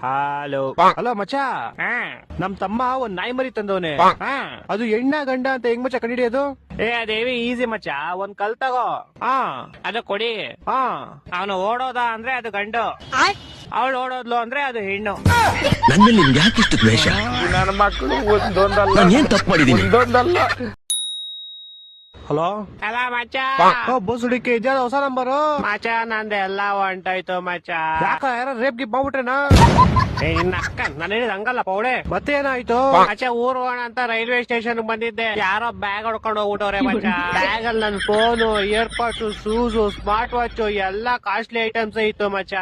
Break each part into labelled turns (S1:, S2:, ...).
S1: Hello hello ಮಚ್ಚ, ನಮ್ ತಮ್ಮ ಒಂದ್ ನಾಯಿ ಮರಿ ತಂದವನೆ. ಅದು ಹೆಣ್ಣ ಗಂಡ ಅಂತ ಹೆಂಗ್ ಮಚ್ಚ ಕಂಡಿಡಿಯೋದು? ಅದೇವಿ ಈಸಿ ಮಚ್ಚ, ಒಂದ್ ಕಲ್ ತಗೋ, ಅದು ಕೊಡಿ, ಅವನು ಓಡೋದ ಅಂದ್ರೆ ಅದು ಗಂಡು, ಅವಳು ಓಡೋದ್ಲು ಅಂದ್ರೆ ಅದು ಹೆಣ್ಣು.
S2: ನನ್ನಲ್ಲಿ ನಿಮ್ಗೆ ಯಾಕಿಷ್ಟು ದ್ವೇಷ?
S3: ನನ್ನ ಮಕ್ಕಳು ಒಂದೊಂದಲ್ಲ,
S2: ಏನ್ ತಪ್ಪು ಮಾಡಿದೀನಿ?
S3: ಒಂದೊಂದಲ್ಲ.
S1: ಹಲೋ
S4: ಅಲ್ಲ ಮಚ್ಚ,
S1: ಬೋಸುಡಿಕೆ ಇದ್ಯಾ ಹೊಸ ನಂಬರು?
S4: ಮಚ್ಚ ನಂದು ಎಲ್ಲ ಹೊಂಟೋಯ್ತು ಮಚ್ಚ.
S1: ಯಾಕ ಯಾರ ರೇಪ್ ಗಿಪ್ ಮಾಡ್ಬಿಟ್ರೇನಾ?
S4: ಇನ್ನ ಅಕ್ಕ ನಾನು ಹೇಳಿದ ಹಂಗಲ್ಲ ಪೌಡೆ.
S1: ಮತ್ತೆ ಏನಾಯ್ತು?
S4: ಮಚ್ಚ ಊರ್ ಹೋಗೋಣ ಅಂತ ರೈಲ್ವೆ ಸ್ಟೇಷನ್ ಬಂದಿದ್ದೆ, ಯಾರೋ ಬ್ಯಾಗ್ ಹೊಡ್ಕೊಂಡು ಹೋಗ್ಬಿಟ್ಟವ್ರೆ ಮಚ್ಚ. ಬ್ಯಾಗ್ ಅಲ್ಲಿ ನನ್ ಫೋನು, ಇಯರ್ಪಾಡ್ಸ್, ಶೂಸು, ಸ್ಮಾರ್ಟ್ ವಾಚ್ ಎಲ್ಲಾ ಕಾಸ್ಟ್ಲಿ ಐಟಮ್ಸ್ ಇತ್ತು ಮಚ್ಚ.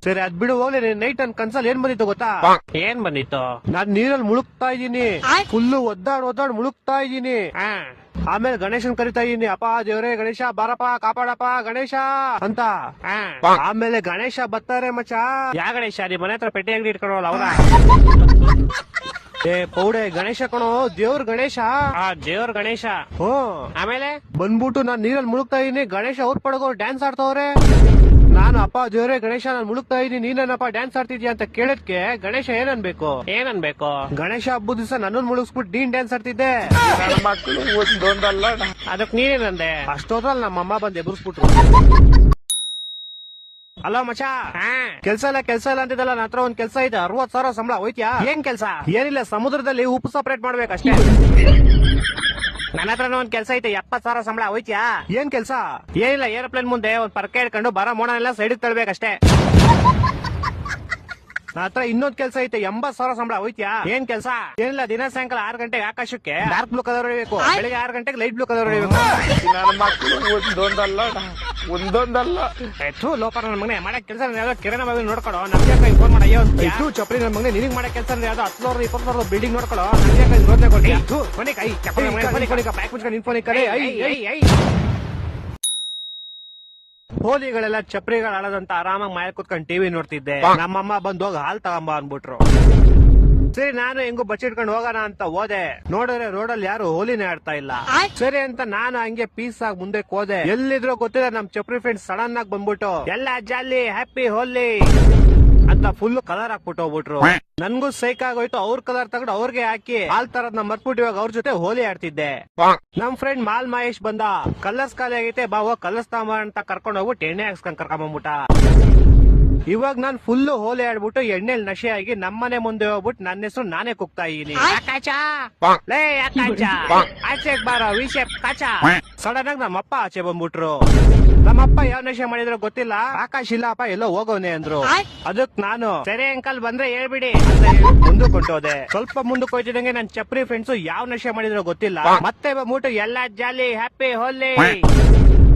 S1: ಸರಿ ಅದ್ ಬಿಡು, ಹೋಗ್ಲಿ. ನೈಟ್ ನನ್ ಕನ್ಸಲ್ಲಿ ಏನ್ ಬಂದಿತ್ತು ಗೊತ್ತಾ?
S4: ಏನ್ ಬಂದಿತ್ತು?
S1: ನಾನ್ ನೀರಲ್ಲಿ ಮುಳುಗ್ತಾ ಇದ್ದೀನಿ, ಫುಲ್ಲು ಒದ್ದಾಡ್ ಮುಳುಗ್ತಾ ಇದ್ದೀನಿ. ಆಮೇಲೆ ಗಣೇಶನ್ ಕರಿತಾ ಇದೀನಿ, ಅಪ್ಪ ದೇವ್ರೇ ಗಣೇಶ ಬಾರಪ್ಪ ಕಾಪಾಡಪ್ಪ ಗಣೇಶ ಅಂತ. ಆಮೇಲೆ ಗಣೇಶ ಬರ್ತಾರೆ ಮಚ್ಚ.
S4: ಯಾ ಗಣೇಶ? ನಿಮ್ ಮನೆ ಹತ್ರ ಪೆಟ್ಟಿ ಅಂಗಡಿ ಇಟ್ಕೊಂಡವಲ್ಲ ಅವ್ರ?
S1: ಏ ಪೌಡೆ, ಗಣೇಶ ಕಣೋ, ದೇವ್ರ ಗಣೇಶ.
S4: ದೇವ್ರ ಗಣೇಶ. ಆಮೇಲೆ
S1: ಬಂದ್ಬಿಟ್ಟು ನಾನ್ ನೀರಲ್ಲಿ ಮುಳುಗ್ತಾ ಇದೀನಿ, ಗಣೇಶ ಅವ್ರ ಪಡಗೋ ಡ್ಯಾನ್ಸ್ ಆಡ್ತಾವ್ರೆ. ನಾನು ಅಪ್ಪ ದೇವ್ರೇ ಗಣೇಶ ನಾನ್ ಮುಳುಗ್ತಾ ಇದೀನಿ, ನೀನೇನಪ್ಪ ಡ್ಯಾನ್ಸ್ ಆಡ್ತಿದ್ಯಾ ಅಂತ ಕೇಳದ್ಕೆ ಗಣೇಶ ಏನನ್ಬೇಕು? ಗಣೇಶ ಹಬ್ಬದ ದಿವಸ ನನ್ನನ್ನು ಮುಳುಗಿಸ್ಬಿಟ್ಟು ನೀನ್ ಡ್ಯಾನ್ಸ್ ಆಡ್ತಿದ್ದೆ.
S3: ನನ್ನ ಮಕ್ಕಳು ಒಂದೊಂದಲ್ಲ.
S4: ಅದಕ್ ನೀನೇನಂದೆ?
S1: ಅಷ್ಟೋದ್ರಲ್ಲಿ ನಮ್ಮಮ್ಮ ಬಂದ್ ಎಬ್ಬಿಸ್ಬಿಟ್ರು. ಅಲೋ ಮಚಾ, ಕೆಲ್ಸ ಇಲ್ಲ ಅಂತಿದ್ದಲ್ಲ, ನನ್ನ ಹತ್ರ ಒಂದ್ ಕೆಲ್ಸ ಇದೆ, 60,000 ಸಂಬಳ, ಹೋಯ್ತ್ಯಾ?
S4: ಏನ್ ಕೆಲ್ಸ?
S1: ಏನಿಲ್ಲ, ಸಮುದ್ರದಲ್ಲಿ ಉಪ್ಪು ಸಪರೇಟ್ ಮಾಡ್ಬೇಕಷ್ಟೇ.
S4: ನನ್ನ ಹತ್ರ ಒಂದ್ ಕೆಲ್ಸ ಐತೆ, 70,000 ಸಂಬಳ, ಹೋಯ್ತ್ಯಾ?
S1: ಏನ್ ಕೆಲ್ಸ?
S4: ಏನಿಲ್ಲ, ಏರೋಪ್ಲೇನ್ ಮುಂದೆ ಒಂದ್ ಪರ್ಕೆ ಹಿಡ್ಕೊಂಡು ಬರೋ ಮೋಡನೆಲ್ಲ ಸೈಡ್ ತಳ್ಬೇಕಷ್ಟೇ.
S1: ನನ್ನ ಹತ್ರ ಇನ್ನೊಂದ್ ಕೆಲ್ಸ ಐತೆ, 80,000 ಸಂಬಳ, ಹೋಯ್ತ್ಯಾ?
S4: ಏನ್ ಕೆಲ್ಸ?
S1: ಏನಿಲ್ಲ, ದಿನ ಸಾಯಂಕಾಲ 6 ಗಂಟೆಗೆ ಆಕಾಶಕ್ಕೆ ಡಾರ್ಕ್ ಬ್ಲೂ ಕಲರ್ ಹೊಡಿಬೇಕು, ಬೆಳಿಗ್ಗೆ 6 ಗಂಟೆಗೆ ಲೈಟ್ ಬ್ಲೂ ಕಲರ್ ಹೊಡಿಬೇಕು.
S3: ನನ್ನ ಮಕ್ಕಳು ಒಂದೊಂದಲ್ಲ.
S4: ಲೋಪ ನನ್ನ ಮಗನೇ, ಮಾಡಕ್ ಕೆಲಸ ಯಾವ್ದೋ ಕಿರಣ ಬಾವಿ ನೋಡ್ಕೊಳೋ, ನಮ್ಗೆ ಫೋನ್ ಮಾಡಿ. ಅಯ್ಯೋ
S1: ಇದು ಚಪ್ರಿ ನನ್ನ ಮಗನೇ, ನಿನಗ್ ಮಾಡಕ್ ಕೆಲಸ ಯಾವ್ದೋ 10,000 20,000 ಬಿಲ್ಡಿಂಗ್ ನೋಡ್ಕೊಳೋ, ನಮ್ಗೆ ಯೋಚನೆ ಕೊಡ್ತೀಯ.
S4: ಫೋನಿಗೆ ಕೈ
S1: ಬ್ಯಾಕ್ ಮುಚ್ಕೊಂಡು ನಿನ್ ಫೋನಿಗೆ ಕರೆ. ಹೋಲಿಗಳೆಲ್ಲ ಚಪ್ರಿಗಳು ಆಡೋದಂತ ಆರಾಮಾಗಿ ಮನೆ ಕುತ್ಕೊಂಡು ಟಿವಿ ನೋಡ್ತಿದ್ದೆ. ನಮ್ಮಮ್ಮ ಬಂದು ಹೋಗಿ ಹಾಲ್ ತಗೊಂಬ ಅನ್ಬಿಟ್ರು. ಸರಿ ನಾನು ಹೆಂಗು ಬಚ್ಚಿಟ್ಕೊಂಡು ಹೋಗೋಣ ಅಂತ ಹೋದೆ. ನೋಡಿದ್ರೆ ರೋಡಲ್ಲಿ ಯಾರು ಹೋಲಿನೇ ಆಡ್ತಾ ಇಲ್ಲ. ಸರಿ ಅಂತ ನಾನು ಹಂಗೆ ಪೀಸ್ ಆಗಿ ಮುಂದೆ ಹೋದೆ. ಎಲ್ಲಿದ್ರು ಗೊತ್ತಿಲ್ಲ, ನಮ್ ಚಪ್ರಿ ಫ್ರೆಂಡ್ಸ್ ಸಡನ್ ಆಗಿ ಬಂದ್ಬಿಟ್ಟು ಎಲ್ಲ ಜಾಲಿ ಹ್ಯಾಪಿ ಹೋಲಿ ಅಂತ ಫುಲ್ ಕಲರ್ ಹಾಕ್ಬಿಟ್ಟು ಹೋಗ್ಬಿಟ್ರು. ನನ್ಗೂ ಸೈಕ್ ಆಗೋಯ್ತು, ಅವ್ರ ಕಲರ್ ತಗೊಂಡು ಅವ್ರಿಗೆ ಹಾಕಿ ಹಾಲ್ ತರದ್ ಮರ್ಬಿಟ್ಟು ಇವಾಗ ಅವ್ರ ಜೊತೆ ಹೋಲಿ ಆಡ್ತಿದ್ದೆ. ನಮ್ ಫ್ರೆಂಡ್ ಮಾಲ್ ಮಹೇಶ್ ಬಂದ, ಕಲರ್ಸ್ ಖಾಲಿ ಆಗೈತೆ ಬಾ ಹೋಗ್ ಕಲರ್ಸ್ ತಾಂಬ ಅಂತ ಕರ್ಕೊಂಡ್ ಹೋಗ್ಬಿಟ್ಟು ಎಣ್ಣೆ ಹಾಕ್ಸ್ಕೊಂಡ್ ಕರ್ಕೊಂಡ್ಬಿಟ್ಟ. ಇವಾಗ ನಾನ್ ಫುಲ್ ಹೋಲಿ ಆಡ್ಬಿಟ್ಟು ಎಣ್ಣೆಲ್ ನಶೆ ಆಗಿ ನಮ್ಮನೆ ಮುಂದೆ ಹೋಗ್ಬಿಟ್ಟು ನನ್ನ ಹೆಸರು ನಾನೇ ಕುಗ್ತಾ ಇದೀನಿ. ಆಚೆಗ್ ಬಾರೋ ವಿಷಯ ಕಾಚ. ಸಡನ್ ಆಗಿ ನಮ್ಮಪ್ಪ ಆಚೆ ಬಂದ್ಬಿಟ್ರು. ನಮ್ಮಪ್ಪ ಯಾವ ನಶೆ ಮಾಡಿದ್ರು ಗೊತ್ತಿಲ್ಲ, ಆಕಾಶ್ ಇಲ್ಲಪ್ಪ ಎಲ್ಲೋ ಹೋಗೋನೆ ಅಂದ್ರು. ಅದಕ್ ನಾನು ಸರಿ ಅಂಕಲ್ ಬಂದ್ರೆ ಹೇಳ್ಬಿಡಿ ಅಂತ ಮುಂದಕ್ಕೆ ಹೊಂಟೋದೆ. ಸ್ವಲ್ಪ ಮುಂದಕ್ಕೆ ಹೋಯ್ತಿದಂಗೆ ನನ್ ಚಪ್ರಿ ಫ್ರೆಂಡ್ಸ್ ಯಾವ ನಶೆ ಮಾಡಿದ್ರು ಗೊತ್ತಿಲ್ಲ, ಮತ್ತೆ ಬಂದ್ಬಿಟ್ಟು ಎಲ್ಲ ಜಾಲಿ ಹ್ಯಾಪಿ ಹೋಲಿ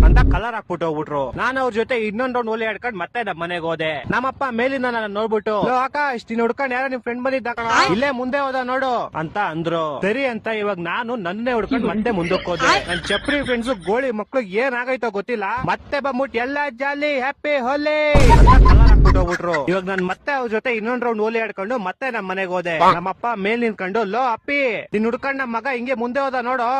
S1: ಅಂತ ಕಲರ್ ಹಾಕ್ಬಿಟ್ಟು ಹೋಗ್ಬಿಟ್ರು. ನಾನು ಅವ್ರ ಜೊತೆ ಇನ್ನೊಂದ್ ರೌಂಡ್ ಹೋಲಿ ಆಡ್ಕೊಂಡ್ ಮತ್ತೆ ನಮ್ಮ ಮನೆಗೆ ಹೋದೆ. ನಮ್ಮಪ್ಪ ಮೇಲಿಂದ ನನ್ನ ನೋಡ್ಬಿಟ್ಟು, ಆಕಾಶ್ ನೀನ್ ಹುಡ್ಕೊಂಡ್ ಯಾರೋ ನಿಮ್ ಫ್ರೆಂಡ್ ಬಂದಿದ್ದ ಕಣ, ಇಲ್ಲೇ ಮುಂದೆ ಹೋದ ನೋಡು ಅಂತ ಅಂದ್ರು. ಸರಿ ಅಂತ ಇವಾಗ ನಾನು ನನ್ನೇ ಹುಡ್ಕೊಂಡ್ ಮತ್ತೆ ಮುಂದಕ್ಕೆ ಹೋದೆ. ನನ್ ಚಪ್ರಿ ಫ್ರೆಂಡ್ಸ್ ಗೋಳಿ ಮಕ್ಳು ಏನ್ ಆಗೈತೋ ಗೊತ್ತಿಲ್ಲ, ಮತ್ತೆ ಬಂದ್ಬಿಟ್ಟು ಎಲ್ಲ ಜಾಲಿ ಹ್ಯಾಪಿ ಹೋಲಿ ಅಂತ ಕಲರ್ ಹಾಕ್ಬಿಟ್ಟು ಹೋಗ್ಬಿಟ್ರು. ಇವಾಗ ನಾನ್ ಮತ್ತೆ ಅವ್ರ ಜೊತೆ ಇನ್ನೊಂದ್ ರೌಂಡ್ ಹೋಲಿ ಆಡ್ಕೊಂಡು ಮತ್ತೆ ನಮ್ಮ ಮನೆಗೆ ಹೋದೆ. ನಮ್ಮಪ್ಪ ಮೇಲ್ ನಿಂತ್ಕೊಂಡು, ಲೋ ಅಪ್ಪಿ ನೀನ್ ಹುಡ್ಕೊಂಡ್ ನಮ್ ಮಗ ಹಿಂಗೆ ಮುಂದೆ ಹೋದ ನೋಡು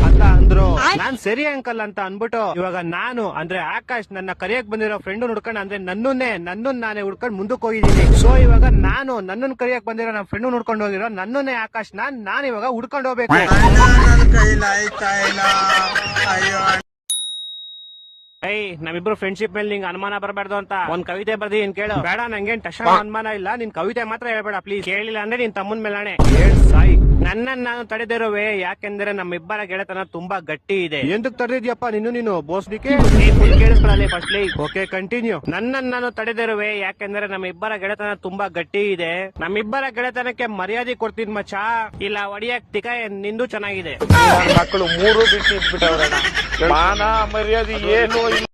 S1: ಅಂತ ಅಂದ್ರು. ನಾನ್ ಸರಿ ಅಂಕಲ್ ಅಂತ ಅನ್ಬಿಟ್ಟು ಇವಾಗ ನಾನು ಅಂದ್ರೆ ಆಕಾಶ್ ನನ್ನ ಕರಿಯಕ್ ಬಂದಿರೋ ಫ್ರೆಂಡ್ ಹುಡ್ಕೊಂಡ್ ಅಂದ್ರೆ ನನ್ನನ್ನು ನಾನೇ ಹುಡ್ಕೊಂಡ್ ಮುಂದಕ್ಕೆ ಹೋಗಿದ್ದೀನಿ. ಸೊ ಇವಾಗ ನಾನು ನನ್ನನ್ನು ಕರಿಯಕ್ ಬಂದಿರೋ ನನ್ನ ಫ್ರೆಂಡ್ ಹುಡ್ಕೊಂಡು ಹೋಗಿರೋ ನನ್ನನ್ನೇ ಆಕಾಶ್ ನಾನ್ ಇವಾಗ ಹುಡ್ಕೊಂಡು ಹೋಗ್ಬೇಕು. ನಮ್ಮಿಬ್ರು ಫ್ರೆಂಡ್ಶಿಪ್ ಮೇಲೆ ನಿಂಗೆ ಅನುಮಾನ ಬರಬಾರ್ದು ಅಂತ ಒಂದ್ ಕವಿತೆ ಬರ್ದೀನಿ ಕೇಳು. ಬೇಡ ನಂಗೇನ್ ತಕ್ಷಣ ಅನುಮಾನ ಇಲ್ಲ, ನಿನ್ ಕವಿತೆ ಮಾತ್ರ ಹೇಳ್ಬೇಡ ಪ್ಲೀಸ್. ಕೇಳಿಲ್ಲ ಅಂದ್ರೆ ನಿನ್ ತಮ್ಮನ್ ಮೇಲಾಣೆ. ಸಾಯಿ ನನ್ನನ್ನು ನಾನು ತಡೆದಿರುವೆ, ಯಾಕೆಂದ್ರೆ ನಮ್ಮಿಬ್ಬರ ಗೆಳೆತನ ತುಂಬಾ ಗಟ್ಟಿ ಇದೆ. ಎಂದಕ್ ತಡೆದಿದ್ಯಪ್ಪ ನೀನು ಬೋಸ್ಲಿಕ್ಕೆ? ಕೇಳಿಸ್ಕೊಳ್ಳಿ ಫಸ್ಟ್ಲಿ. Okay continue. ನನ್ನನ್ನು ನಾನು ತಡೆದಿರುವೆ ಯಾಕೆಂದ್ರೆ ನಮ್ಮಿಬ್ಬರ ಗೆಳೆತನ ತುಂಬಾ ಗಟ್ಟಿ ಇದೆ. ನಮ್ಮಿಬ್ಬರ ಗೆಳೆತನಕ್ಕೆ ಮರ್ಯಾದೆ ಕೊಡ್ತೀನಿ ಮಚ್ಚಾ, ಇಲ್ಲ ಒಡಿಯಕ್ ತಿಕ ನಿಂದು ಚೆನ್ನಾಗಿದೆ.
S3: ಮಕ್ಕಳು ಮೂರು ಬಿಟ್ಟು ಇಟ್ಬಿಟ್ಟವ್ರಣ್ಣ, ಮಾನ ಮರ್ಯಾದೆ ಏನು ಇಲ್ಲ.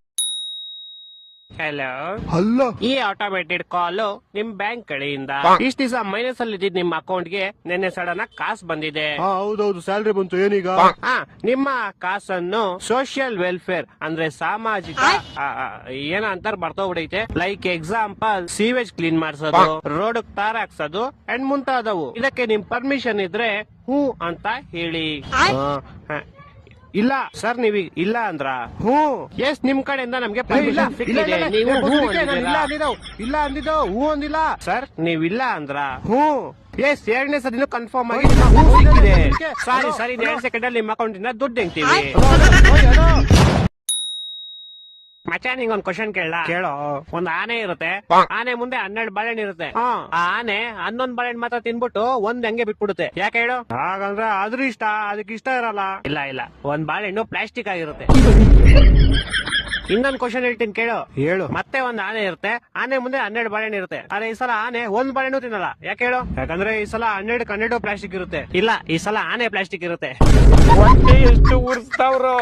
S4: ಹಲೋ
S1: ಅಲ್ಲ,
S4: ಈ ಆಟೋಮೇಟೆಡ್ ಕಾಲ್ ನಿಮ್ ಬ್ಯಾಂಕ್ ಕಡೆಯಿಂದ ಇಷ್ಟ ದಿವಸ ಮೈನಸ್ ಅಲ್ಲಿ ಇದ್ದಿದ್ ನಿಮ್ಮ ಅಕೌಂಟ್ ಗೆ ನಿನ್ನೆ ಸಡನ್ ಆಗಿ ಕಾಸು ಬಂದಿದೆ.
S1: ಹೌದೌದು, ಸ್ಯಾಲ್ರಿ ಬಂತು. ಏನೀಗ?
S4: ನಿಮ್ಮ ಕಾಸನ್ನು ಸೋಷಿಯಲ್ ವೆಲ್ಫೇರ್ ಅಂದ್ರೆ ಸಾಮಾಜಿಕ ಏನ ಅಂತಾರ ಬರ್ತೋಗ್ಬಿಡೈತೆ. ಲೈಕ್ ಎಕ್ಸಾಂಪಲ್ ಸೀವೇಜ್ ಕ್ಲೀನ್ ಮಾಡ್ಸೋದು, ರೋಡ್ ತಾರ್ ಹಾಕ್ಸೋದು ಅಂಡ್ ಮುಂತಾದವು. ಇದಕ್ಕೆ ನಿಮ್ ಪರ್ಮಿಷನ್ ಇದ್ರೆ ಹೂ ಅಂತ ಹೇಳಿ. ಇಲ್ಲ ಸರ್ ನೀವ್ ಇಲ್ಲ ಅಂದ್ರ ಹ್ಞೂ ಎಸ್ ನಿಮ್ ಕಡೆಯಿಂದ ನಮ್ಗೆ permission ಸಿಕ್ಕಿದೆ. ನೀವು ಹ್ಞೂ ಅಂದಿದ್ದೀರಾ?
S1: ಇಲ್ಲ ಅಂದಿದ್ದು ಹೂ ಅಂದಿಲ್ಲ
S4: ಸರ್ ನೀವ್ ಇಲ್ಲ ಅಂದ್ರ
S1: ಹ್ಞೂ
S4: ಎಸ್ ಎರಡನೇ ಸದಿನೂ ಕನ್ಫರ್ಮ್ ಆಗಿ ನಿಮ್ಮ ಹೂ ಸಿಕ್ಕಿದೆ. ಸಾರಿ ಸರಿ 2 ಸೆಕೆಂಡ್ ಅಲ್ಲಿ ನಿಮ್ಮ ಅಕೌಂಟ್ ಇಂದ ದುಡ್ಡು ಹೆಂಗ್ತೀವಿ. ಮಚ್ಚ ನಿಂಗೊಂದ್ ಕ್ವಶನ್ ಕೇಳ
S1: ಕೇಳೋ
S4: ಒಂದ್ ಆನೆ ಇರುತ್ತೆ. ಆನೆ ಮುಂದೆ 12 ಬಾಳೆಹಣ್ಣು ಇರುತ್ತೆ. ಆ ಆನೆ 11 ಬಾಳೆಹಣ್ಣು ಮಾತ್ರ ತಿನ್ಬಿಟ್ಟು ಒಂದ್ ಹಂಗೆ ಬಿಟ್ಬಿಡುತ್ತೆ. ಯಾಕೆ ಹೇಳು?
S1: ಹಾಗಂದ್ರೆ ಆದ್ರೂ ಇಷ್ಟ ಅದಕ್ಕೆ ಇಷ್ಟ ಇರಲ್ಲ.
S4: ಇಲ್ಲ ಇಲ್ಲ, ಒಂದ್ ಬಾಳೆಹಣ್ಣು ಪ್ಲಾಸ್ಟಿಕ್ ಆಗಿರುತ್ತೆ. ಇನ್ನೊಂದ್ ಕ್ವಶನ್ ಹೇಳ್ತೀನಿ ಕೇಳು.
S1: ಹೇಳು.
S4: ಮತ್ತೆ ಒಂದ್ ಆನೆ ಇರುತ್ತೆ. ಆನೆ ಮುಂದೆ 12 ಬಾಳೆಹಣ್ಣು ಇರುತ್ತೆ. ಆದ್ರೆ ಈ ಸಲ ಆನೆ ಒಂದ್ ಬಾಳೆಹಣ್ಣು ತಿನ್ನಲ್ಲ. ಯಾಕೆ ಹೇಳು?
S1: ಯಾಕಂದ್ರೆ ಈ ಸಲ 12 ಪ್ಲಾಸ್ಟಿಕ್ ಇರುತ್ತೆ.
S4: ಇಲ್ಲ, ಈ ಸಲ ಆನೆ ಪ್ಲಾಸ್ಟಿಕ್ ಇರುತ್ತೆ.
S3: ಹೊಟ್ಟೆ ಎಷ್ಟು ಉರ್ಸ್ತಾವ್ರು.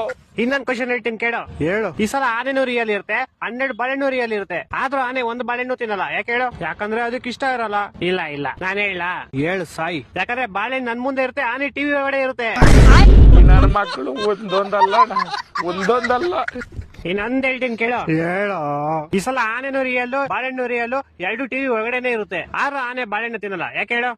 S4: ಇನ್ನೊಂದ್ ಕ್ವಶನ್ ಹೇಳ್ತೀನಿ ಕೇಳು.
S1: ಹೇಳು.
S4: ಈ ಸಲ ಆನೆನೂ ರಿಯಲ್ ಇರುತ್ತೆ, 12 ಬಾಳೆಹಣ್ಣು ರಿಯಲ್ ಇರುತ್ತೆ. ಆದ್ರೂ ಆನೆ ಒಂದ್ ಬಾಳೆಹಣ್ಣು ತಿನ್ನಲ್ಲ. ಯಾಕೆ ಹೇಳು?
S1: ಯಾಕಂದ್ರೆ ಅದಕ್ಕೆ ಇಷ್ಟ ಇರಲ್ಲ.
S4: ಇಲ್ಲ ಇಲ್ಲ, ನಾನೇ ಹೇಳ.
S1: ಹೇಳು ಸಾಯಿ.
S4: ಯಾಕಂದ್ರೆ ಬಾಳೆಹಣ್ಣು ನನ್ ಮುಂದೆ ಇರುತ್ತೆ, ಆನೆ ಟಿವಿ ಒಳಗಡೆ ಇರುತ್ತೆ.
S3: ನನ್ನ ಮಕ್ಕಳು ಒಂದೊಂದಲ್ಲ.
S4: ಇನ್ನೊಂದ್ ಹೇಳ್ತೀನಿ ಕೇಳು.
S1: ಹೇಳೋ.
S4: ಈ ಸಲ ಆನೆನೂ ರಿಯಲ್ ಬಾಳೆಹಣ್ಣು ರಿಯಲ್ 2 ಟಿವಿ ಒಳಗಡೆನೆ ಇರುತ್ತೆ. ಆದ್ರೂ ಆನೆ ಬಾಳೆಹಣ್ಣು ತಿನ್ನಲ್ಲ. ಯಾಕೆ ಹೇಳು?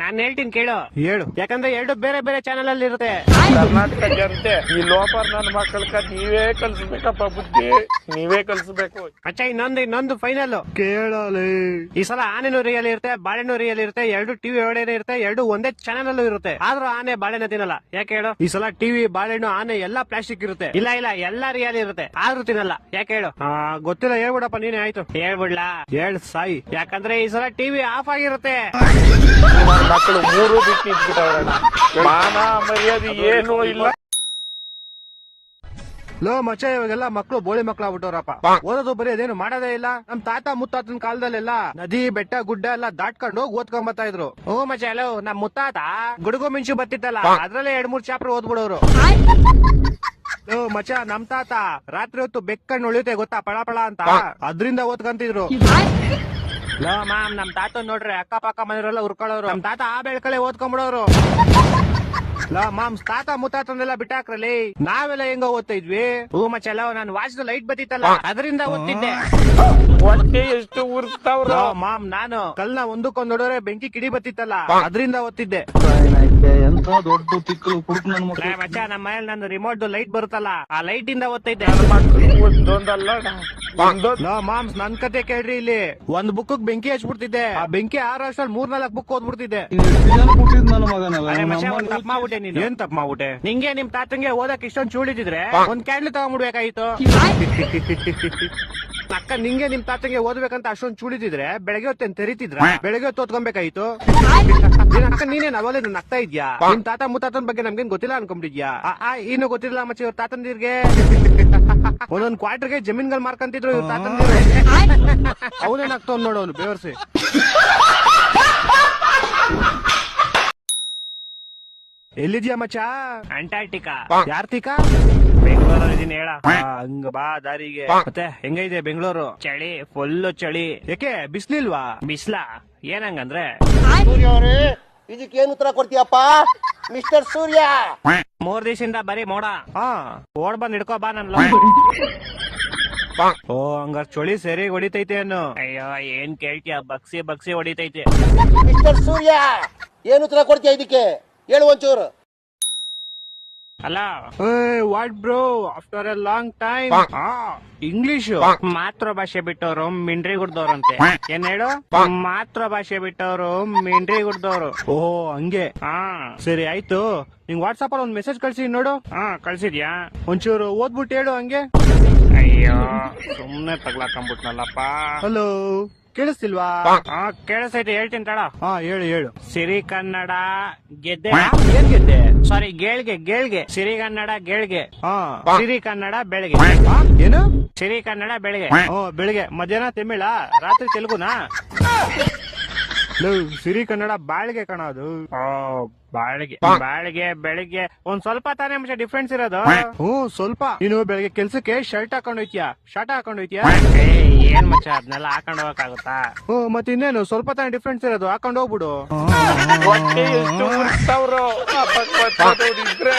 S4: ನಾನ್ ಹೇಳ್ತೀನಿ ಕೇಳು.
S1: ಹೇಳು.
S4: ಯಾಕಂದ್ರೆ 2 ಬೇರೆ ಬೇರೆ ಚಾನಲ್ ಅಲ್ಲಿ ಇರುತ್ತೆ.
S3: ಕರ್ನಾಟಕ ಜನತೆ ಈ ಲೋಪರ್ ನನ್ನ ಮಕ್ಕಳಕ ನೀವೇ ಕಲ್ಸ್ಬೇಕಪ್ಪ ಬುದ್ಧಿ, ನೀವೇ ಕಲ್ಸ್ಬೇಕು.
S4: ಅಚ್ಚ ಇನ್ನೊಂದು ಫೈನಲ್
S1: ಕೇಳಲಿ.
S4: ಈ ಸಲ ಆನೆನೂ ರಿಯಲ್ ಇರುತ್ತೆ, ಬಾಳೆಹಣ್ಣು ರಿಯಲ್ ಇರುತ್ತೆ, 2 ಟಿವಿ ಒಳಗಡೆ ಇರುತ್ತೆ, 2 ಒಂದೇ ಚಾನಲ್ ಅಲ್ಲೂ ಇರುತ್ತೆ. ಆದ್ರೂ ಆನೆ ಬಾಳೆಹಣ್ಣು ತಿನ್ನಲ್ಲ. ಯಾಕೆ ಹೇಳು?
S1: ಈ ಸಲ ಟಿವಿ ಬಾಳೆಹಣ್ಣು ಆನೆ ಎಲ್ಲಾ ಪ್ಲಾಸ್ಟಿಕ್ ಇರುತ್ತೆ.
S4: ಇಲ್ಲ ಇಲ್ಲ, ಎಲ್ಲಾ ರಿಯಲ್ ಇರುತ್ತೆ, ಆದ್ರೂ ತಿನ್ನಲ್ಲ. ಯಾಕೆ ಹೇಳು?
S1: ಗೊತ್ತಿಲ್ಲ, ಹೇಳ್ಬಿಡಪ್ಪ ನೀನೇ. ಆಯ್ತು
S4: ಹೇಳ್ಬಿಡ್ಲಾ?
S1: ಹೇಳ್ ಸಾಯಿ.
S4: ಯಾಕಂದ್ರೆ ಈ ಸಲ ಟಿವಿ ಆಫ್ ಆಗಿರುತ್ತೆ.
S3: ನನ್ನ ಮಕ್ಕಳು 3 ಬಿಟ್ಟು ಇಟ್ಬಿಟ್ಟವ್ರಣ್ಣ. ಮಾನ ಮರ್ಯಾದೆ ಏನೂ ಇಲ್ಲ.
S1: ಲೋ ಮಚ್ಚ, ಇವಾಗೆಲ್ಲ ಮಕ್ಳು ಬೋಳಿ ಮಕ್ಳು ಆಗ್ಬಿಟ್ಟವ್ರಪ್ಪ. ಓದೋದು ಬರೀ ಅದೇನು ಮಾಡೋದೇ ಇಲ್ಲ. ನಮ್ ತಾತ ಮುತ್ತಾತನ ಕಾಲದಲ್ಲೆಲ್ಲ ನದಿ ಬೆಟ್ಟ ಗುಡ್ಡ ಎಲ್ಲ ದಾಟ್ಕೊಂಡು ಹೋಗಿ ಓದ್ಕೊಂಡ್ ಬರ್ತಾ ಇದ್ರು.
S4: ಹ್ಞೂ ಮಚ್ಚ, ಹಲೋ ನಮ್ ಮುತ್ತಾತ ಗುಡುಗು ಮಿಂಚು ಬತ್ತಿತ್ತಲ್ಲ, ಅದ್ರಲ್ಲೇ 2-3 ಚಾಪ್ಟರ್ ಓದ್ಬಿಡೋರು.
S1: ಲೋ ಮಚ್ಚ, ನಮ್ ತಾತ ರಾತ್ರಿ ಹೊತ್ತು ಬೆಕ್ಕಣ್ಣು ಉಳಿಯುತ್ತೆ ಗೊತ್ತಾ, ಪಳ ಪಳ ಅಂತ, ಅದ್ರಿಂದ ಓದ್ಕಂತಿದ್ರು.
S4: ಲೋ ಮಾಮ್, ನಮ್ ತಾತ ನೋಡ್ರಿ ಅಕ್ಕಪಕ್ಕ ಮನೆಯವರೆಲ್ಲ ಉರ್ಕೊಳ್ಳೋರು. ನಮ್ ತಾತ ಆ ಬೆಳ್ಕಳೆ ಓದ್ಕೊಂಡ್ಬಿಡೋರು.
S1: ಲೋ ಮಾಮ್ಸ್, ತಾತ ಮುತ್ತಾತನೆಲ್ಲ ಬಿಟ್ಟಾಕ್ರಲ್ಲಿ, ನಾವೆಲ್ಲ ಹೆಂಗ ಓದ್ತಾ ಇದ್ವಿ.
S4: ಹ್ಞೂ ಮಚ್ಚ, ಹಲೋ ನಾನು ವಾಚ್ದು ಲೈಟ್ ಬತ್ತಿತ್ತಲ್ಲ, ಅದರಿಂದ ಓದ್ತಿದ್ದೆ.
S3: ಹೊಟ್ಟೆ ಎಷ್ಟು ಉರ್ಸ್ತಾವ್ರು.
S1: ಲೋ ಮಾಮ್, ನಾನು ಕಲ್ನ ಒಂದಕ್ಕೊಂದ್ ನೋಡಿದ್ರೆ ಬೆಂಕಿ ಕಿಡಿ ಬತ್ತಿತ್ತಲ್ಲ, ಅದರಿಂದ ಓದ್ತಿದ್ದೆ.
S5: ಎಂತ ದೊಡ್ಡ ತಿಕ್ಕಲು ಕುಡುಕು ನನ್ನ ಮಕ್ಕಳು.
S4: ಲೇ ಮಚ್ಚ, ನಮ್ಮ ಮನೇಲಿ ನಾನು ರಿಮೋಟ್ ಲೈಟ್ ಬರುತ್ತಲ್ಲ, ಆ ಲೈಟ್ ಇಂದ ಓದ್ತಿದ್ದೆ.
S3: ಒಂದೊಂದಲ್ಲ
S1: ಲೋ ಮಾಮ್ಸ್, ನನ್ ಕತೆ ಕೇಳ್ರಿ. ಇಲ್ಲಿ ಒಂದ್ ಬುಕ್ ಬೆಂಕಿ ಹಚ್ಬಿಡ್ತಿದ್ದೆ. ಆ ಬೆಂಕಿ 6 ವರ್ಷದಲ್ಲಿ 3-4 ಬುಕ್ ಓದ್ಬಿಡ್ತಿದ್ದೆ.
S5: ಕೊಟ್ಟಿದ್ ನನ್ನ ಮಗನಲ್ಲ.
S4: ಅರೆ ಮಚ್ಚ, ಒಂದ್ ತಪ್ಪು ಮಾಡ್ಬಿಟ್ಟೆ ನೀನು.
S1: ಏನ್ ತಪ್ಪು ಮಾಡ್ಬಿಟ್ಟೆ?
S4: ನಿಂಗೆ ನಿಮ್ ತಾತಂಗೆ ಓದಕ್ ಇಷ್ಟೊಂದ್ ಚೂಳಿದಿದ್ರೆ ಒಂದ್ ಕ್ಯಾಂಡ್ಲ್ ತಗೊಂಡ್ಬಿಡ್ಬೇಕಾಯ್ತು.
S1: ಅಕ್ಕ, ನಿಂಗೆ ನಿಮ್ ತಾತಂಗೆ ಓದ್ಬೇಕಂತ ಅಷ್ಟೊಂದ್ ಚೂಳಿದಿದ್ರೆ ಬೆಳಗ್ಗೆ ಹೊತ್ತೇನ್ ತೆರಿತಿದ್ರ? ಬೆಳಗ್ಗೆ ಹೊತ್ತು ಓದ್ಕೊಬೇಕಾಯ್ತು. ಅಕ್ಕ, ನೀನೇನ್ ಅವಲೇ ನನ್ ಆಗ್ತಾ ಇದ್ಯಾ? ನಿಮ್ ತಾತ ಮುತ್ತಾತನ ಬಗ್ಗೆ ನಮ್ಗೇನ್ ಗೊತ್ತಿಲ್ಲ ಅನ್ಕೊಂಡ್ಬಿಟ್ಟಿದ್ಯಾ? ಇನ್ನು ಗೊತ್ತಿಲ್ಲ ಮಚ್ಚ, ಇವ್ರ ತಾತಂದಿರ್ಗೆ ಒಂದೊಂದ್ ಕ್ವಾರ್ಟರ್ಗೆ ಜಮೀನ್ಗಳು ಮಾರ್ಕಂತಿದ್ರು ಇವ್ರ ತಾತಂದಿರು. ಅವನೇನಾಗ್ತಾವ್ ನೋಡು, ಅವ್ನು ಬೇವರ್ಸಿ. ಎಲ್ಲಿದ್ಯಾ ಮಚ್ಚ?
S4: ಅಂಟಾರ್ಟಿಕಾ.
S1: ಯಾರ್ತಿಕಾ?
S4: ಬೆಂಗಳೂರಲ್ಲಿ ಇದೀನಿ ಹೇಳ.
S1: ಹಂಗ ಬಾ ದಾರಿಗೆ. ಮತ್ತೆ ಹೆಂಗೈತೆ ಬೆಂಗಳೂರು?
S4: ಚಳಿ, ಫುಲ್ ಚಳಿ.
S1: ಯಾಕೆ ಬಿಸ್ಲಿಲ್ವಾ?
S4: ಬಿಸ್ಲಾ? ಏನಂಗಂದ್ರೆ
S6: ಸೂರ್ಯ ಅವರೇ, ಇದಕ್ಕೇನು ಉತ್ತರ ಕೊಡ್ತೀಯಪ್ಪ ಮಿಸ್ಟರ್ ಸೂರ್ಯ?
S4: 3 ದಿವಸದಿಂದ ಬರೀ ಮೋಡ.
S1: ಹಾ,
S4: ಓಡ್ ಬಂದ್ ಹಿಡ್ಕೋ ಬಾ ನನ್
S1: ಓ ಹಂಗಾರ್ ಚಳಿ ಸರಿ ಹೊಡಿತೈತೆ ಅನ್ನು.
S4: ಅಯ್ಯೋ, ಏನ್ ಕೇಳ್ತೀಯ, ಬಗ್ಸಿ ಹೊಡಿತೈತೆ.
S6: ಮಿಸ್ಟರ್ ಸೂರ್ಯ, ಏನು ಉತ್ತರ ಕೊಡ್ತೀಯ ಇದಕ್ಕೆ? ಹೇಳು ಒಂಚೂರು.
S4: ಅಲ್ಲ
S1: what bro, after A long time. English
S4: ಮಾತೃಭಾಷೆ ಬಿಟ್ಟವರು ಮಿಂಡ್ರಿ ಗುಡ್ದವ್ರಂತೆ. ಏನ್ ಹೇಳು? ಮಾತೃಭಾಷೆ ಬಿಟ್ಟವರು ಮಿಂಡ್ರಿ ಗುಡ್ದವ್ರು.
S1: ಓಹೋ ಹಂಗೆ. ಸರಿ ಆಯ್ತು, ನಿಂಗ್ ವಾಟ್ಸಾಪ್ ಅಲ್ಲಿ ಒಂದ್ ಮೆಸೇಜ್ ಕಳ್ಸಿ ನೋಡು.
S4: ಕಳ್ಸಿದ್ಯಾ?
S1: ಒಂಚೂರು ಓದ್ಬಿಟ್ಟು ಹೇಳು ಹಂಗೆ.
S4: ಅಯ್ಯೋ, ಸುಮ್ನೆ ತಗ್ಲಾಕೊಂಡ್ಬಿಟ್ನಲ್ಲಪ್ಪ.
S1: ಹಲೋ, ಕೇಳಿಸ್ತಿಲ್ವಾ?
S4: ಕೇಳಿಸೈತೆ, ಹೇಳ್ತೀನಿ ತಡ.
S1: ಹೇಳು.
S4: ಸಿರಿ ಕನ್ನಡ ಗೆದ್ದೆ.
S1: ಏನ್ ಗೆದ್ದೆ?
S4: ಸಾರಿ, ಗೇಳ್ಗೆ. ಸಿರಿ ಕನ್ನಡ ಗೇಳ್ಗೆ. ಸಿರಿ ಕನ್ನಡ ಬೆಳಗ್ಗೆ.
S1: ಏನು?
S4: ಸಿರಿ ಕನ್ನಡ ಬೆಳಗ್ಗೆ.
S1: ಬೆಳಿಗ್ಗೆ. ಮಧ್ಯಾಹ್ನ ತಮಿಳ, ರಾತ್ರಿ ತೆಲುಗುನಾ? ಸಿರಿ ಕನ್ನಡ ಬಾಳ್ಗೆ ಕಣ ಅದು.
S4: ಬಾಳಿಗೆ ಬೆಳಿಗ್ಗೆ ಒಂದ್ ಸ್ವಲ್ಪ ತಾನೇ ಅಂಶ ಡಿಫ್ರೆನ್ಸ್ ಇರೋದು.
S1: ಸ್ವಲ್ಪ. ನೀನು ಬೆಳಗ್ಗೆ ಕೆಲ್ಸಕ್ಕೆ ಶರ್ಟ್ ಹಾಕೊಂಡ್ ಹೋಯ್ತೀಯಾ, ಶರ್ಟ್ ಹಾಕೊಂಡ್ ಹೋಯ್ತೀಯಾ?
S4: ಏನ್ ಮಚ್ಚ, ಅದನ್ನೆಲ್ಲ ಹಾಕೊಂಡ್ ಹೋಗಕ್ಕಾಗುತ್ತಾ?
S1: ಮತ್ತೆ ಇನ್ನೇನು, ಸ್ವಲ್ಪ ತಾನೇ ಡಿಫ್ರೆನ್ಸ್ ಇರೋದು, ಹಾಕೊಂಡ್ ಹೋಗ್ಬಿಡು.
S3: ಹೊಟ್ಟೆ ಎಷ್ಟು ಉರ್ಸ್ತಾವ್ರು. ಇದ್ರೆ